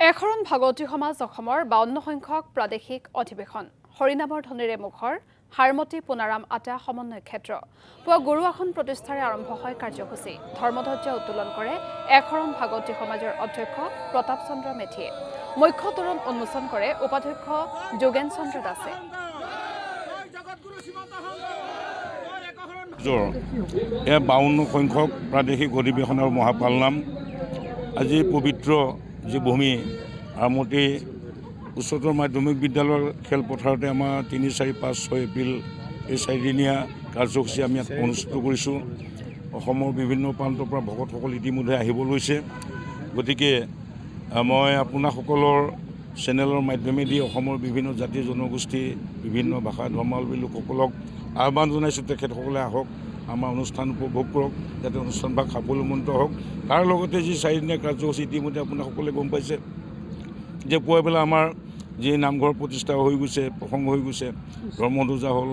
এশৰণ ভাগৱতী সমাজ অসমৰ 52 সংখ্যক প্ৰাদেশিক অধিৱেশন হৰিনামৰ ধ্বনিৰে মুখৰ হাৰমতী পুনাৰাম আটা সমন্বয় ক্ষেত্ৰ পুৱা গুৰু আসন প্ৰতিষ্ঠাৰে আৰম্ভ হয় কাৰ্যসূচী ধৰ্মধ্বজা উত্তোলন কৰে এশৰণ ভাগৱতী সমাজৰ অধ্যক্ষ প্ৰতাপ চন্দ্ৰ মেধিয়ে মুখ্য তোৰণ উন্মোচন কৰে উপাধ্যক্ষ যোগেন চন্দ্ৰ দাসে এয়া 52 সংখ্যক প্ৰাদেশিক অধিৱেশনৰ মহাপালনাম আজি পবিত্ৰ যি ভূমি হাৰমতী উচ্চতৰ মাধ্যমিক বিদ্যালয়ৰ খেলপথাৰতে আমাৰ 3, 4, 5, 6 এপ্ৰিল এই 4দিনীয়া কাৰ্যসূচী আমি অনুষ্ঠিত কৰিছোঁ। অসমৰ বিভিন্ন প্ৰান্তৰ পৰা ভকতসকল ইতিমধ্যে আহিব লৈছে। গতিকে মই আপোনাসকলৰ চেনেলৰ মাধ্যমেদি অসমৰ বিভিন্ন জাতি জনগোষ্ঠী বিভিন্ন ভাষা ধৰ্মাৱলম্বী লোকসকলক আহ্বান জনাইছোঁ, তেখেতসকলে আহক, আমাৰ অনুষ্ঠান উপভোগ কৰক, যাতে অনুষ্ঠানভাগ সাফল্যমণ্ডিত হওক। তাৰ লগতে যি 4দিনীয়া কাৰ্যসূচী ইতিমধ্যে আপোনাসকলে গম পাইছে যে পুৱাবেলা আমাৰ যি নামঘৰ প্ৰতিষ্ঠা হৈ গৈছে, প্ৰসংগ হৈ গৈছে, ধৰ্মধ্বজা হ'ল,